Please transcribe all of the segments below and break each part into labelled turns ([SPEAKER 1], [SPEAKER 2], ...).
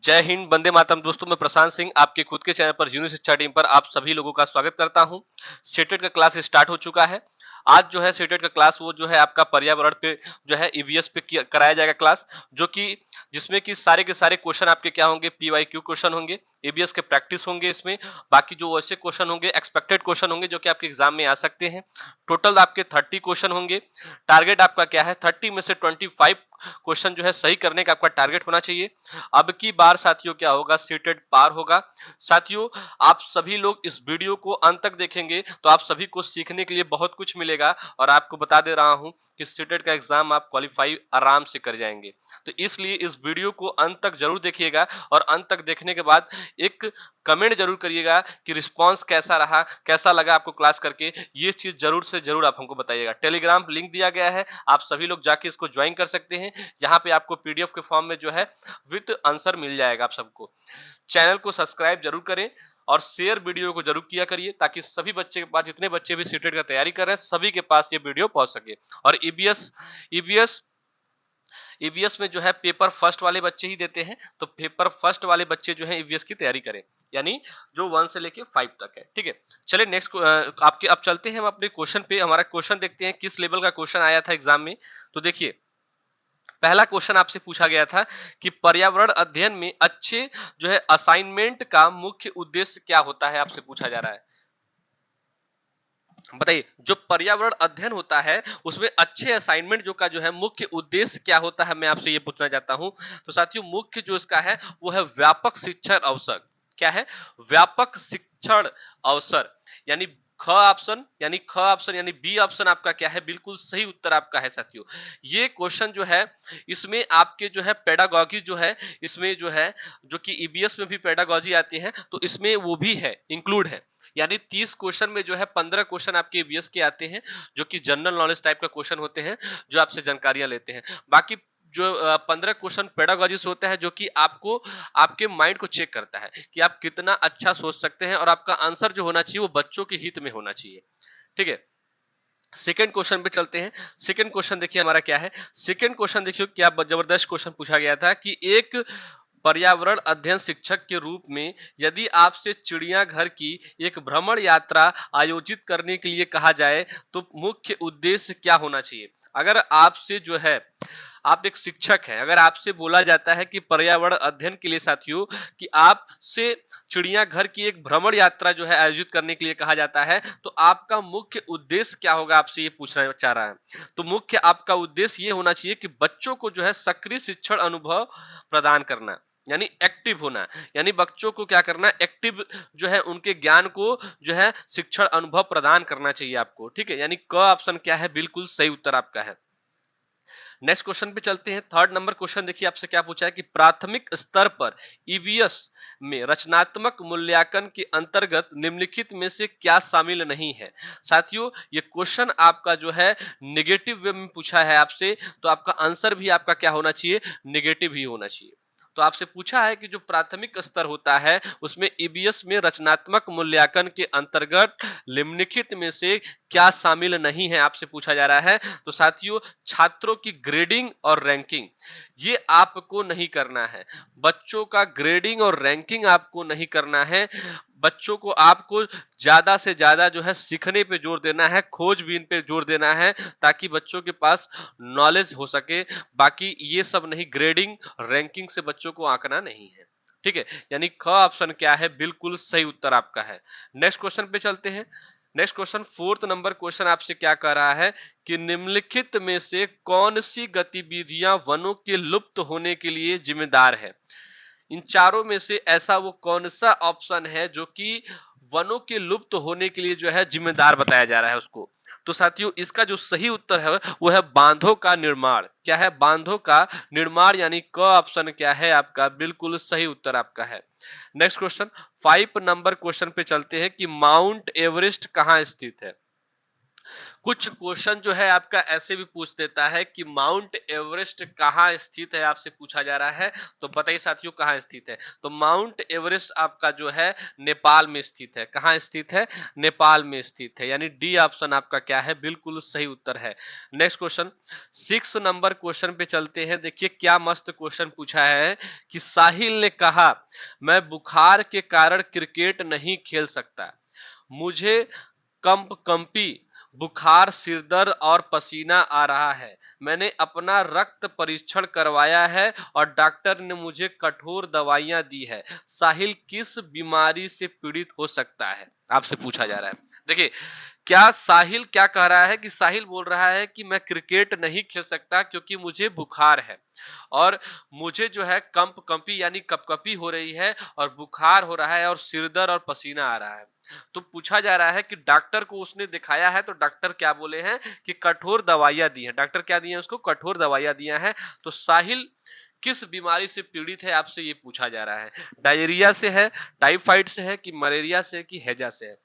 [SPEAKER 1] जय हिंद, वंदे मातरम। दोस्तों, मैं प्रशांत सिंह आपके खुद के चैनल पर यूनिवर्सिटी शिक्षा टीम पर आप सभी लोगों का स्वागत करता हूं। सीटेट का क्लास स्टार्ट हो चुका है। आज जो है सीटेट का क्लास वो जो है आपका पर्यावरण पे जो है ईवीएस पे कराया जाएगा क्लास, जो कि जिसमें कि सारे के सारे क्वेश्चन आपके क्या होंगे, पीवाईक्यू क्वेश्चन होंगे, ईवीएस के प्रैक्टिस होंगे इसमें। बाकी जो ऐसे क्वेश्चन होंगे, एक्सपेक्टेड क्वेश्चन होंगे जो कि आपके एग्जाम में आ सकते हैं। टोटल आपके 30 क्वेश्चन होंगे। टारगेट आपका क्या है, 30 में से 25 क्वेश्चन जो है सही करने का आपका टारगेट होना चाहिए। अब की बार साथियों क्या होगा, सीटेट पार होगा। साथियों, आप सभी लोग इस वीडियो को अंत तक देखेंगे तो आप सभी को सीखने के लिए बहुत कुछ मिलेगा। और आपको बता दे रहा हूं कि सीटेट का एग्जाम आप क्वालिफाई आराम से कर जाएंगे। तो इसलिए इस वीडियो को अंत तक जरूर देखिएगा और अंत तक देखने के बाद एक कमेंट जरूर करिएगा कि रिस्पांस कैसा रहा, कैसा लगा आपको क्लास करके। ये चीज जरूर से जरूर आप हमको बताइएगा। टेलीग्राम लिंक दिया गया है, आप सभी लोग जाके इसको ज्वाइन कर सकते हैं, जहां पे आपको पीडीएफ के फॉर्म में जो है विद आंसर मिल जाएगा आप सबको। चैनल को सब्सक्राइब जरूर करें और शेयर वीडियो को जरूर किया करिए, ताकि सभी बच्चे के पास, जितने बच्चे भी सीटेट का तैयारी कर रहे हैं, सभी के पास ये वीडियो पहुंच सके। और ईबीएस ईबीएस ईवीएस में जो है पेपर फर्स्ट वाले बच्चे ही देते हैं, तो पेपर फर्स्ट वाले बच्चे जो है ईवीएस की तैयारी करें, यानी जो 1 से लेके 5 तक है। ठीक है, चलिए नेक्स्ट आपके अब चलते हैं हम अपने क्वेश्चन पे। हमारा क्वेश्चन देखते हैं किस लेवल का क्वेश्चन आया था एग्जाम में। तो देखिए, पहला क्वेश्चन आपसे पूछा गया था कि पर्यावरण अध्ययन में अच्छे जो है असाइनमेंट का मुख्य उद्देश्य क्या होता है, आपसे पूछा जा रहा है। बताइए, जो पर्यावरण अध्ययन होता है उसमें अच्छे असाइनमेंट जो का जो है मुख्य उद्देश्य क्या होता है, मैं आपसे ये पूछना चाहता हूं। तो साथियों, मुख्य जो इसका है वो है व्यापक शिक्षण अवसर। क्या है? व्यापक शिक्षण अवसर। यानी ख ऑप्शन यानी बी ऑप्शन आपका क्या है, बिल्कुल सही उत्तर आपका है साथियों। ये क्वेश्चन जो है, इसमें आपके जो है पेडागॉजी जो है, इसमें जो है, जो कि ईबीएस में भी पेडागॉजी आती है, तो इसमें वो भी है, इंक्लूड है। यानी 30 क्वेश्चन में जो है 15 क्वेश्चन आपके ईवीएस के आते हैं, जो कि जनरल नॉलेज टाइप का क्वेश्चन होते हैं, जो आपसे जानकारियां लेते हैं। बाकी जो 15 क्वेश्चन पेडागॉजी से होता है, जो कि आपको आपके माइंड को चेक करता है कि आप कितना अच्छा सोच सकते हैं, और आपका आंसर जो होना चाहिए वो बच्चों के हित में होना चाहिए। ठीक है, सेकेंड क्वेश्चन पे चलते हैं। सेकेंड क्वेश्चन देखिए हमारा क्या है। सेकेंड क्वेश्चन देखिए क्या जबरदस्त क्वेश्चन पूछा गया था कि एक पर्यावरण अध्ययन शिक्षक के रूप में यदि आपसे चिड़ियाघर की एक भ्रमण यात्रा आयोजित करने के लिए कहा जाए तो मुख्य उद्देश्य क्या होना चाहिए। अगर आपसे जो है, आप एक शिक्षक हैं, अगर आपसे बोला जाता है कि पर्यावरण अध्ययन के लिए साथियों कि आपसे चिड़ियाघर की एक भ्रमण यात्रा जो है आयोजित करने के लिए कहा जाता है, तो आपका मुख्य उद्देश्य क्या होगा, आपसे ये पूछना चाह रहा है। तो मुख्य आपका उद्देश्य ये होना चाहिए कि बच्चों को जो है सक्रिय शिक्षण अनुभव प्रदान करना, यानी एक्टिव होना। यानी बच्चों को क्या करना, एक्टिव जो है उनके ज्ञान को जो है शिक्षण अनुभव प्रदान करना चाहिए आपको। ठीक है, यानी क ऑप्शन क्या है, बिल्कुल सही उत्तर आपका है। नेक्स्ट क्वेश्चन पे चलते हैं। थर्ड नंबर क्वेश्चन देखिए आपसे क्या पूछा है कि प्राथमिक स्तर पर ईवीएस में रचनात्मक मूल्यांकन के अंतर्गत निम्नलिखित में से क्या शामिल नहीं है। साथियों, ये क्वेश्चन आपका जो है नेगेटिव वे में पूछा है आपसे, तो आपका आंसर भी आपका क्या होना चाहिए, नेगेटिव ही होना चाहिए। तो आपसे पूछा है कि जो प्राथमिक स्तर होता है उसमें ईबीएस में रचनात्मक मूल्यांकन के अंतर्गत निम्नलिखित में से क्या शामिल नहीं है, आपसे पूछा जा रहा है। तो साथियों, छात्रों की ग्रेडिंग और रैंकिंग, ये आपको नहीं करना है। बच्चों का ग्रेडिंग और रैंकिंग आपको नहीं करना है। बच्चों को आपको ज्यादा से ज्यादा जो है सीखने पे जोर देना है, खोजबीन पे जोर देना है, ताकि बच्चों के पास नॉलेज हो सके। बाकी ये सब नहीं, ग्रेडिंग रैंकिंग से बच्चों को आंकना नहीं है। ठीक है, यानी ख ऑप्शन क्या है, बिल्कुल सही उत्तर आपका है। नेक्स्ट क्वेश्चन पे चलते हैं। Next question, fourth number question आपसे क्या कह रहा है कि निम्नलिखित में से कौन सी गतिविधियां वनों के लुप्त होने के लिए जिम्मेदार है। इन चारों में से ऐसा वो कौन सा ऑप्शन है जो कि वनों के लुप्त होने के लिए जो है जिम्मेदार बताया जा रहा है उसको। तो साथियों, इसका जो सही उत्तर है वो है बांधों का निर्माण। क्या है, बांधों का निर्माण, यानी क ऑप्शन क्या है आपका, बिल्कुल सही उत्तर आपका है। नेक्स्ट क्वेश्चन, 5 नंबर क्वेश्चन पे चलते हैं कि माउंट एवरेस्ट कहाँ स्थित है। कुछ क्वेश्चन जो है आपका ऐसे भी पूछ देता है कि माउंट एवरेस्ट कहाँ स्थित है, आपसे पूछा जा रहा है। तो बताइए साथियों कहाँ स्थित है। तो माउंट एवरेस्ट आपका जो है नेपाल में स्थित है। कहाँ स्थित है? नेपाल में स्थित है, यानी डी ऑप्शन आपका क्या है, बिल्कुल सही उत्तर है। नेक्स्ट क्वेश्चन, 6 नंबर क्वेश्चन पे चलते हैं। देखिए क्या मस्त क्वेश्चन पूछा है कि साहिल ने कहा मैं बुखार के कारण क्रिकेट नहीं खेल सकता, मुझे कंपकंपी, बुखार, सिरदर्द और पसीना आ रहा है। मैंने अपना रक्त परीक्षण करवाया है और डॉक्टर ने मुझे कठोर दवाइयां दी है। साहिल किस बीमारी से पीड़ित हो सकता है? आपसे पूछा जा रहा है। देखिए क्या साहिल क्या कह रहा है कि साहिल बोल रहा है कि मैं क्रिकेट नहीं खेल सकता क्योंकि मुझे बुखार है और मुझे जो है कंपी यानी कपकपी हो रही है और बुखार हो रहा है और सिरदर्द और पसीना आ रहा है। तो पूछा जा रहा है कि डॉक्टर को उसने दिखाया है तो डॉक्टर क्या बोले हैं कि कठोर दवाइयां दी हैं। डॉक्टर क्या दिए हैं उसको? कठोर दवाइयां दिया है। तो साहिल किस बीमारी से पीड़ित है, आपसे ये पूछा जा रहा है। डायरिया से है, टाइफाइड से है, कि मलेरिया से, कि हैजा से है?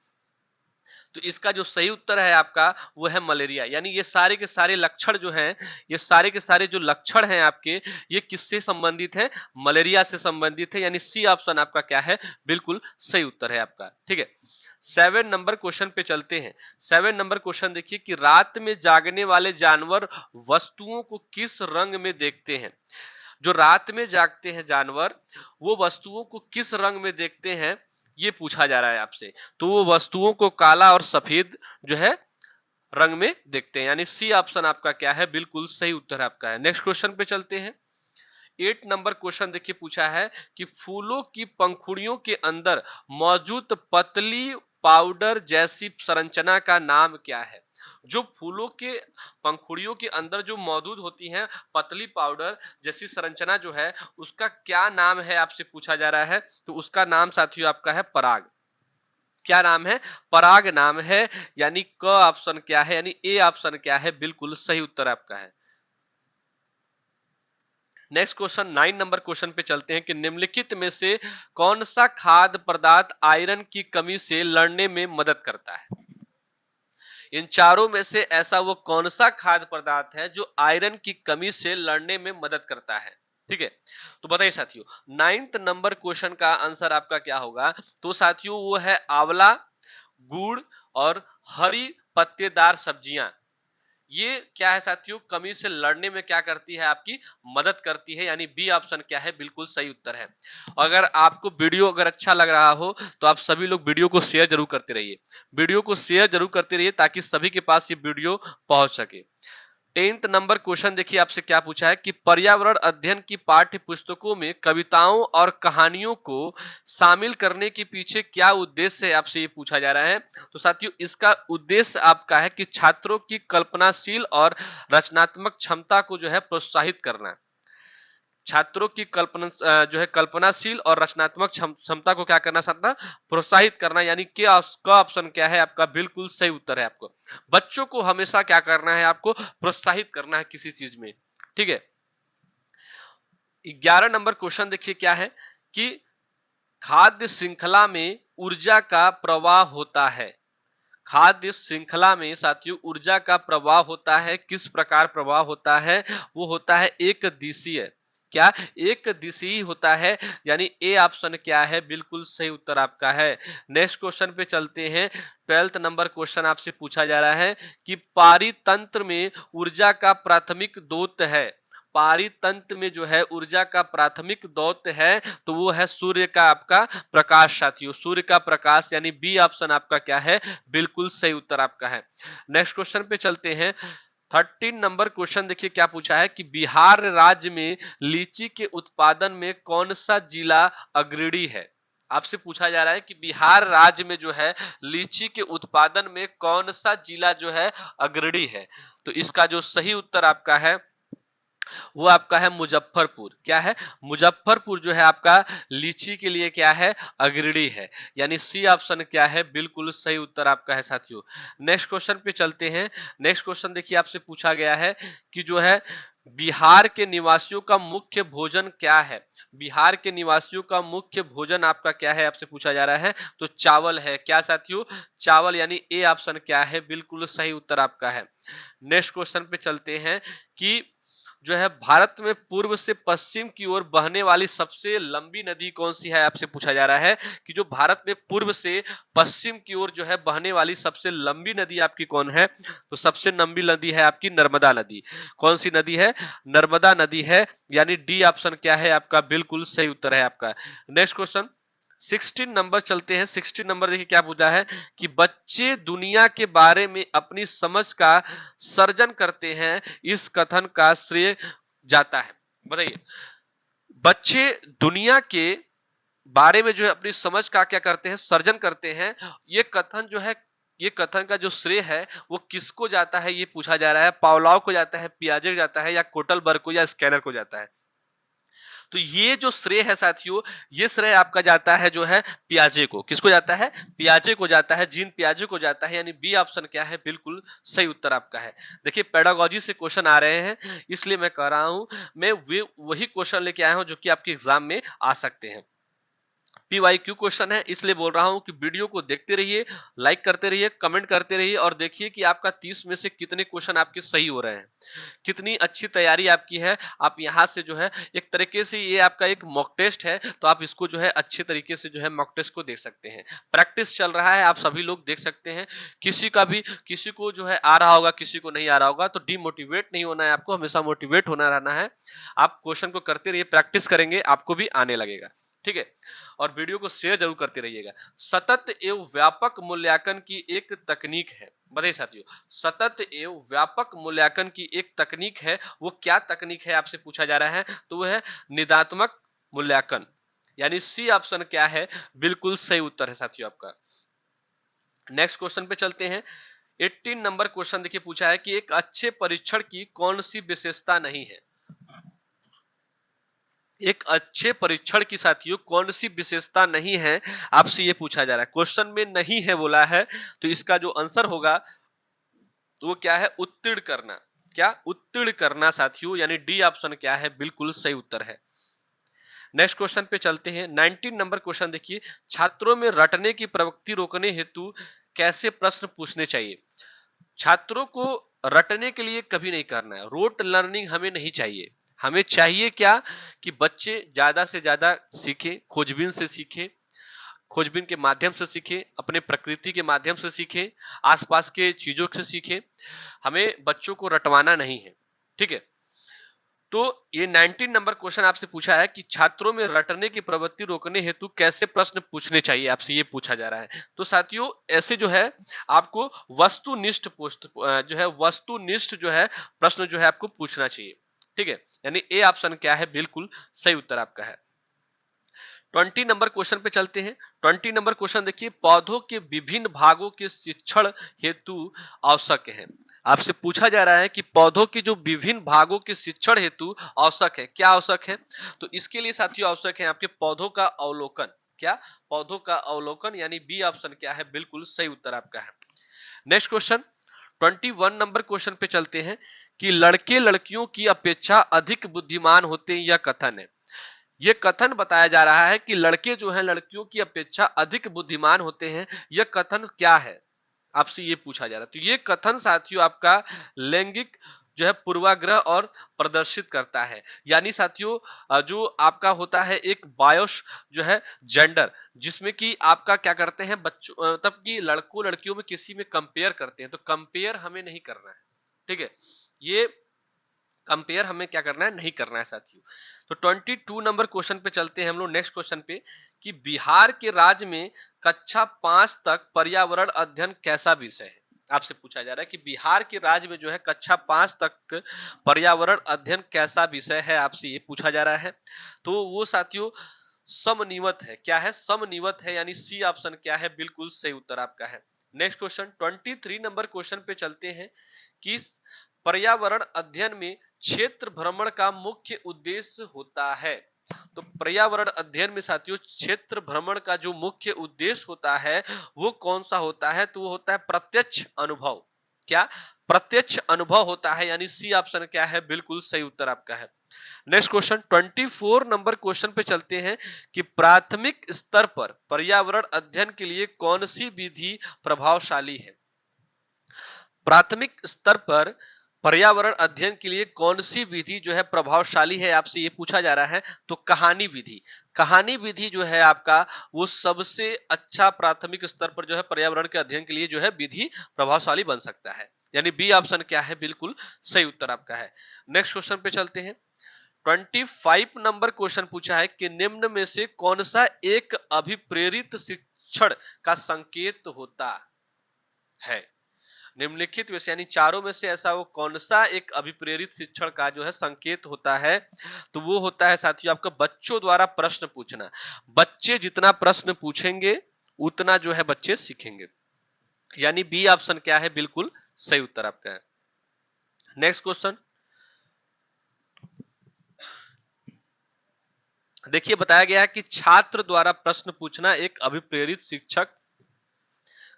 [SPEAKER 1] तो इसका जो सही उत्तर है आपका वो है मलेरिया। यानी ये सारे के सारे लक्षण जो हैं, ये सारे के सारे जो लक्षण हैं आपके, ये किससे संबंधित है? मलेरिया से संबंधित है। यानी सी ऑप्शन आपका क्या है, बिल्कुल सही उत्तर है आपका। ठीक है, 7 नंबर क्वेश्चन पे चलते हैं। 7 नंबर क्वेश्चन देखिए कि रात में जागने वाले जानवर वस्तुओं को किस रंग में देखते हैं? जो रात में जागते हैं जानवर, वो वस्तुओं को किस रंग में देखते हैं, ये पूछा जा रहा है आपसे। तो वो वस्तुओं को काला और सफेद जो है रंग में देखते हैं। यानी सी ऑप्शन आपका क्या है, बिल्कुल सही उत्तर आपका है। नेक्स्ट क्वेश्चन पे चलते हैं। 8 नंबर क्वेश्चन देखिए पूछा है कि फूलों की पंखुड़ियों के अंदर मौजूद पतली पाउडर जैसी संरचना का नाम क्या है? जो फूलों के पंखुड़ियों के अंदर जो मौजूद होती हैं पतली पाउडर जैसी संरचना जो है, उसका क्या नाम है, आपसे पूछा जा रहा है। तो उसका नाम साथियों आपका है पराग। क्या नाम है? पराग नाम है। यानी क ऑप्शन क्या है, यानी ए ऑप्शन क्या है, बिल्कुल सही उत्तर आपका है। नेक्स्ट क्वेश्चन 9 नंबर क्वेश्चन पे चलते हैं कि निम्नलिखित में से कौन सा खाद्य पदार्थ आयरन की कमी से लड़ने में मदद करता है? इन चारों में से ऐसा वो कौन सा खाद्य पदार्थ है जो आयरन की कमी से लड़ने में मदद करता है? ठीक है, तो बताइए साथियों 9th नंबर क्वेश्चन का आंसर आपका क्या होगा? तो साथियों वो है आंवला, गुड़ और हरी पत्तेदार सब्जियां। ये क्या है साथियों, कमी से लड़ने में क्या करती है, आपकी मदद करती है। यानी बी ऑप्शन क्या है, बिल्कुल सही उत्तर है। अगर आपको वीडियो अगर अच्छा लग रहा हो तो आप सभी लोग वीडियो को शेयर जरूर करते रहिए। वीडियो को शेयर जरूर करते रहिए ताकि सभी के पास ये वीडियो पहुंच सके। 10th नंबर क्वेश्चन देखिए आपसे क्या पूछा है कि पर्यावरण अध्ययन की पाठ्य पुस्तकों में कविताओं और कहानियों को शामिल करने के पीछे क्या उद्देश्य है, आपसे ये पूछा जा रहा है। तो साथियों इसका उद्देश्य आपका है कि छात्रों की कल्पनाशील और रचनात्मक क्षमता को जो है प्रोत्साहित करना। छात्रों की कल्पना जो है कल्पनाशील और रचनात्मक क्षमता को क्या करना साधना, प्रोत्साहित करना। यानी क्या का ऑप्शन क्या है आपका, बिल्कुल सही उत्तर है आपको। बच्चों को हमेशा क्या करना है, आपको प्रोत्साहित करना है किसी चीज में। ठीक है, 11 नंबर क्वेश्चन देखिए क्या है कि खाद्य श्रृंखला में ऊर्जा का प्रवाह होता है। खाद्य श्रृंखला में साथियों ऊर्जा का प्रवाह होता है, किस प्रकार प्रवाह होता है? वो होता है एक दिशीय। क्या? एक दिशीय होता है। यानी ए ऑप्शन क्या है, बिल्कुल सही उत्तर आपका है। नेक्स्ट क्वेश्चन पे चलते हैं। 12th नंबर क्वेश्चन आपसे पूछा जा रहा है कि पारितंत्र में ऊर्जा का प्राथमिक स्रोत है। पारितंत्र में जो है ऊर्जा का प्राथमिक स्रोत है तो वो है सूर्य का आपका प्रकाश। साथियों सूर्य का प्रकाश, यानी बी ऑप्शन आपका क्या है, बिल्कुल सही उत्तर आपका है। नेक्स्ट क्वेश्चन पे चलते हैं। 13 नंबर क्वेश्चन देखिए क्या पूछा है कि बिहार राज्य में लीची के उत्पादन में कौन सा जिला अग्रणी है? आपसे पूछा जा रहा है कि बिहार राज्य में जो है लीची के उत्पादन में कौन सा जिला जो है अग्रणी है? तो इसका जो सही उत्तर आपका है वो आपका है मुजफ्फरपुर। क्या है? मुजफ्फरपुर जो है आपका लीची के लिए क्या है, अग्रणी है। यानी सी ऑप्शन क्या है, बिल्कुल सही उत्तर आपका है साथियों। नेक्स्ट क्वेश्चन पे चलते हैं। नेक्स्ट क्वेश्चन देखिए आपसे पूछा गया है कि जो है बिहार के निवासियों का मुख्य भोजन क्या है? बिहार के निवासियों का मुख्य भोजन आपका क्या है, आपसे पूछा जा रहा है, तो चावल है। क्या साथियों, चावल, यानी ए ऑप्शन क्या है, बिल्कुल सही उत्तर आपका है। नेक्स्ट क्वेश्चन पे चलते हैं कि जो है भारत में पूर्व से पश्चिम की ओर बहने वाली सबसे लंबी नदी कौन सी है, आपसे पूछा जा रहा है कि जो भारत में पूर्व से पश्चिम की ओर जो है बहने वाली सबसे लंबी नदी आपकी कौन है, तो सबसे लंबी नदी है आपकी नर्मदा नदी। कौन सी नदी है, नर्मदा नदी है, यानी डी ऑप्शन क्या है आपका, बिल्कुल सही उत्तर है आपका। नेक्स्ट क्वेश्चन 16 नंबर चलते हैं। 16 नंबर देखिए क्या पूछा है कि बच्चे दुनिया के बारे में अपनी समझ का सर्जन करते हैं, इस कथन का श्रेय जाता है। बताइए, बच्चे दुनिया के बारे में जो है अपनी समझ का क्या करते हैं, सर्जन करते हैं, ये कथन जो है, ये कथन का जो श्रेय है वो किसको जाता है, ये पूछा जा रहा है। पावलोव को जाता है, पियाजे को जाता है, या कोटलबर्ग को, या स्कैनर को जाता है। तो ये जो श्रेय है साथियों, ये श्रेय आपका जाता है जो है पियाजे को। किसको जाता है, पियाजे को जाता है, जीन पियाजे को जाता है, यानी बी ऑप्शन क्या है, बिल्कुल सही उत्तर आपका है। देखिए पेडागोजी से क्वेश्चन आ रहे हैं, इसलिए मैं कह रहा हूं, मैं वही क्वेश्चन लेके आया हूं जो कि आपके एग्जाम में आ सकते हैं। PYQ क्वेश्चन है, इसलिए बोल रहा हूं कि वीडियो को देखते रहिए, लाइक करते रहिए, कमेंट करते रहिए, और देखिए कि आपका 30 में से कितने क्वेश्चन आपके सही हो रहे हैं, कितनी अच्छी तैयारी आपकी है। आप यहाँ से जो है एक तरीके से ये आपका एक मॉक टेस्ट है, तो आप इसको जो है अच्छे तरीके से जो है मॉक टेस्ट को देख सकते हैं। प्रैक्टिस चल रहा है, आप सभी लोग देख सकते हैं। किसी को जो है आ रहा होगा, किसी को नहीं आ रहा होगा, तो डिमोटिवेट नहीं होना है आपको, हमेशा मोटिवेट होना रहना है। आप क्वेश्चन को करते रहिए, प्रैक्टिस करेंगे, आपको भी आने लगेगा। ठीक है, और वीडियो को शेयर जरूर करते रहिएगा। सतत एवं व्यापक मूल्यांकन की एक तकनीक है, बताइए साथियों, सतत एवं व्यापक मूल्यांकन की एक तकनीक है, वो क्या तकनीक है आपसे पूछा जा रहा है, तो वो है निदात्मक मूल्यांकन, यानी सी ऑप्शन क्या है, बिल्कुल सही उत्तर है साथियों आपका। नेक्स्ट क्वेश्चन पे चलते हैं। 18 नंबर क्वेश्चन देखिए पूछा है कि एक अच्छे परीक्षण की कौन सी विशेषता नहीं है। एक अच्छे परीक्षण की साथियों कौन सी विशेषता नहीं है, आपसे ये पूछा जा रहा है। क्वेश्चन में नहीं है बोला है, तो इसका जो आंसर होगा तो वो क्या है, उत्तीर्ण करना। क्या, उत्तीर्ण करना साथियों, यानी डी ऑप्शन क्या है, बिल्कुल सही उत्तर है। नेक्स्ट क्वेश्चन पे चलते हैं। 19 नंबर क्वेश्चन देखिए, छात्रों में रटने की प्रवृत्ति रोकने हेतु कैसे प्रश्न पूछने चाहिए। छात्रों को रटने के लिए कभी नहीं करना है, रोट लर्निंग हमें नहीं चाहिए। हमें चाहिए क्या, कि बच्चे ज्यादा से ज्यादा सीखे, खोजबीन से सीखे, खोजबीन के माध्यम से सीखे, अपने प्रकृति के माध्यम से सीखे, आसपास के चीजों से सीखे। हमें बच्चों को रटवाना नहीं है। ठीक है, तो ये 19 नंबर क्वेश्चन आपसे पूछा है कि छात्रों में रटने की प्रवृत्ति रोकने हेतु कैसे प्रश्न पूछने चाहिए, आपसे ये पूछा जा रहा है। तो साथियों ऐसे जो है आपको वस्तुनिष्ठ जो है वस्तुनिष्ठ जो है प्रश्न जो है आपको पूछना चाहिए। ठीक है, यानी ए ऑप्शन क्या है, बिल्कुल सही उत्तर आपका है। 20 नंबर क्वेश्चन पे चलते हैं। 20 नंबर क्वेश्चन देखिए, पौधों के विभिन्न भागों के शिक्षण हेतु आवश्यक है। आपसे पूछा जा रहा है कि पौधों के जो विभिन्न भागों के शिक्षण हेतु आवश्यक है, क्या आवश्यक है, तो इसके लिए साथियों आवश्यक है आपके पौधों का अवलोकन। क्या, पौधों का अवलोकन, यानी बी ऑप्शन क्या है, बिल्कुल सही उत्तर आपका है। नेक्स्ट क्वेश्चन 21 नंबर क्वेश्चन पे चलते हैं कि लड़के लड़कियों की अपेक्षा अधिक बुद्धिमान होते हैं, यह कथन है। ये कथन बताया जा रहा है कि लड़के जो हैं लड़कियों की अपेक्षा अधिक बुद्धिमान होते हैं, यह कथन क्या है, आपसे ये पूछा जा रहा है। तो ये कथन साथियों आपका लैंगिक जो है पूर्वाग्रह और प्रदर्शित करता है, यानी साथियों जो आपका होता है एक बायोस जो है जेंडर, जिसमें कि आपका क्या करते हैं बच्चों, तब कि लड़कों लड़कियों में किसी में कंपेयर करते हैं, तो कंपेयर हमें नहीं करना है। ठीक है, ये कंपेयर हमें क्या करना है, नहीं करना है साथियों। तो 22 नंबर क्वेश्चन पे चलते हैं हम लोग नेक्स्ट क्वेश्चन पे कि बिहार के राज्य में कक्षा 5 तक पर्यावरण अध्ययन कैसा विषय है। आपसे पूछा जा रहा है कि बिहार के राज्य में जो है कक्षा 5 तक पर्यावरण अध्ययन कैसा विषय है, आपसे ये पूछा जा रहा है। तो वो साथियों समनिवत है। क्या है, समनिवत है, यानी सी ऑप्शन क्या है, बिल्कुल सही उत्तर आपका है। नेक्स्ट क्वेश्चन 23 नंबर क्वेश्चन पे चलते हैं कि पर्यावरण अध्ययन में क्षेत्र भ्रमण का मुख्य उद्देश्य होता है। तो पर्यावरण अध्ययन में साथियों क्षेत्र भ्रमण का जो मुख्य उद्देश्य होता है वो कौन सा होता है, तो वो होता है प्रत्यक्ष अनुभव। क्या, प्रत्यक्ष अनुभव होता है, यानी सी ऑप्शन क्या है, बिल्कुल सही उत्तर आपका है। नेक्स्ट क्वेश्चन 24 नंबर क्वेश्चन पे चलते हैं कि प्राथमिक स्तर पर पर्यावरण अध्ययन के लिए कौन सी विधि प्रभावशाली है। प्राथमिक स्तर पर पर्यावरण अध्ययन के लिए कौन सी विधि जो है प्रभावशाली है, आपसे ये पूछा जा रहा है। तो कहानी विधि, कहानी विधि जो है आपका वो सबसे अच्छा प्राथमिक स्तर पर जो है पर्यावरण के अध्ययन के लिए जो है विधि प्रभावशाली बन सकता है। यानी बी ऑप्शन क्या है, बिल्कुल सही उत्तर आपका है। नेक्स्ट क्वेश्चन पे चलते हैं। 25 नंबर क्वेश्चन पूछा है कि निम्न में से कौन सा एक अभिप्रेरित शिक्षण का संकेत होता है। निम्नलिखित में से यानी चारों में से ऐसा वो कौन सा एक अभिप्रेरित शिक्षण का जो है संकेत होता है। तो वो होता है साथियों आपका बच्चों द्वारा प्रश्न पूछना। बच्चे जितना प्रश्न पूछेंगे उतना जो है बच्चे सीखेंगे। यानी बी ऑप्शन क्या है, बिल्कुल सही उत्तर आपका है। नेक्स्ट क्वेश्चन देखिए, बताया गया है कि छात्र द्वारा प्रश्न पूछना एक अभिप्रेरित शिक्षक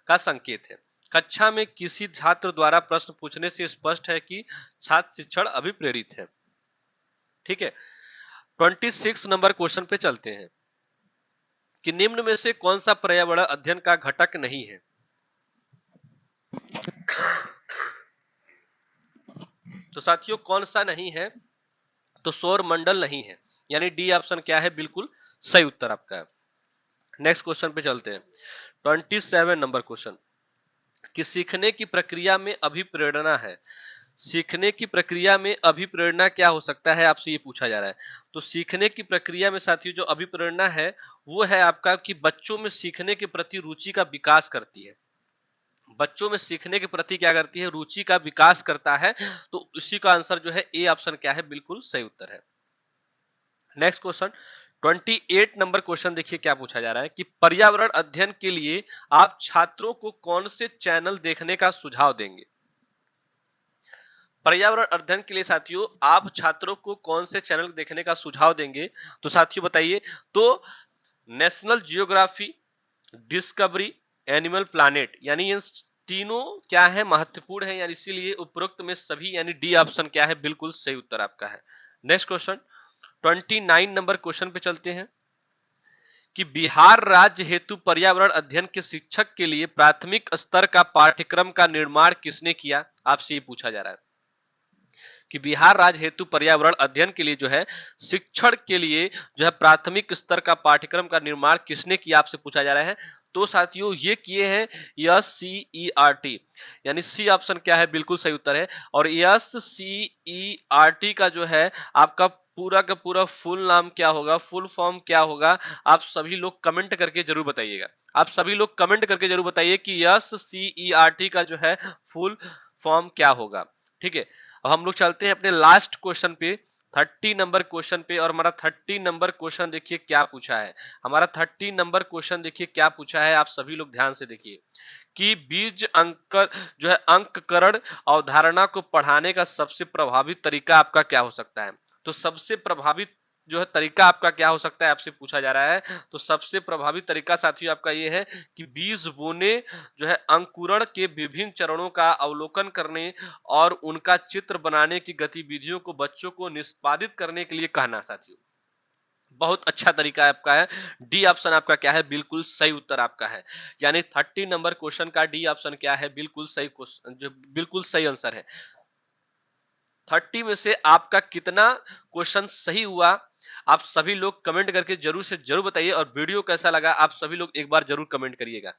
[SPEAKER 1] का संकेत है। कक्षा में किसी छात्र द्वारा प्रश्न पूछने से स्पष्ट है कि छात्र शिक्षण अभिप्रेरित है। ठीक है, 26 नंबर क्वेश्चन पे चलते हैं कि निम्न में से कौन सा पर्यावरण अध्ययन का घटक नहीं है। तो साथियों कौन सा नहीं है, तो सौर मंडल नहीं है। यानी डी ऑप्शन क्या है, बिल्कुल सही उत्तर आपका है। नेक्स्ट क्वेश्चन पे चलते हैं। 27 नंबर क्वेश्चन कि सीखने की प्रक्रिया में अभिप्रेरणा है। सीखने की प्रक्रिया में अभिप्रेरणा क्या हो सकता है, आपसे ये पूछा जा रहा है। तो सीखने की प्रक्रिया में साथियों जो अभिप्रेरणा है वो है आपका कि बच्चों में सीखने के प्रति रुचि का विकास करती है। बच्चों में सीखने के प्रति क्या करती है, रुचि का विकास करता है। तो इसी का आंसर जो है ए ऑप्शन क्या है, बिल्कुल सही उत्तर है। नेक्स्ट क्वेश्चन 28 नंबर क्वेश्चन देखिए क्या पूछा जा रहा है कि पर्यावरण अध्ययन के लिए आप छात्रों को कौन से चैनल देखने का सुझाव देंगे। पर्यावरण अध्ययन के लिए साथियों आप छात्रों को कौन से चैनल देखने का सुझाव देंगे। तो साथियों बताइए, तो national geography, discovery, animal planet, यानी ये तीनों क्या है, महत्वपूर्ण है। यानी इसीलिए उपरोक्त में सभी यानी डी ऑप्शन क्या है, बिल्कुल सही उत्तर आपका है। नेक्स्ट क्वेश्चन 29 नंबर क्वेश्चन पे चलते हैं कि बिहार राज्य हेतु पर्यावरण अध्ययन के शिक्षक के लिए प्राथमिक स्तर का पाठ्यक्रम का निर्माण किसने किया। आपसे ये पूछा जा रहा है कि बिहार राज्य हेतु पर्यावरण अध्ययन के लिए जो है शिक्षण के लिए जो है प्राथमिक स्तर का पाठ्यक्रम का निर्माण किसने किया, आपसे पूछा जा रहा है। तो साथियों ये किए हैं SCERT, यानी सी ऑप्शन क्या है, बिल्कुल सही उत्तर है। और SCERT का जो है आपका पूरा का पूरा फुल नाम क्या होगा, फुल फॉर्म क्या होगा, आप सभी लोग कमेंट करके जरूर बताइएगा। आप सभी लोग कमेंट करके जरूर बताइए कि SCERT का जो है फुल फॉर्म क्या होगा। ठीक है, अब हम लोग चलते हैं अपने लास्ट क्वेश्चन पे, 30 नंबर क्वेश्चन पे। और हमारा 30 नंबर क्वेश्चन देखिए क्या पूछा है। हमारा 30 नंबर क्वेश्चन देखिए क्या पूछा है, आप सभी लोग ध्यान से देखिए कि बीज अंकर जो है अंककरण अवधारणा को पढ़ाने का सबसे प्रभावी तरीका आपका क्या हो सकता है। तो सबसे प्रभावी जो है तरीका आपका क्या हो सकता है, आपसे पूछा जा रहा है। तो सबसे प्रभावी तरीका साथियों आपका ये है कि बीज बोने जो है अंकुरण के विभिन्न चरणों का अवलोकन करने और उनका चित्र बनाने की गतिविधियों को बच्चों को निष्पादित करने के लिए कहना। साथियों बहुत अच्छा तरीका है आपका है। डी ऑप्शन आपका क्या है, बिल्कुल सही उत्तर आपका है। यानी 30 नंबर क्वेश्चन का डी ऑप्शन क्या है, बिल्कुल सही क्वेश्चन, जो बिल्कुल सही आंसर है। 30 में से आपका कितना क्वेश्चन सही हुआ, आप सभी लोग कमेंट करके जरूर से जरूर बताइए। और वीडियो कैसा लगा आप सभी लोग एक बार जरूर कमेंट करिएगा।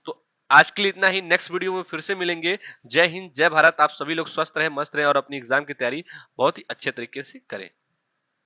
[SPEAKER 1] तो आज के लिए इतना ही, नेक्स्ट वीडियो में फिर से मिलेंगे। जय हिंद, जय भारत। आप सभी लोग स्वस्थ रहे, मस्त रहे और अपनी एग्जाम की तैयारी बहुत ही अच्छे तरीके से करें।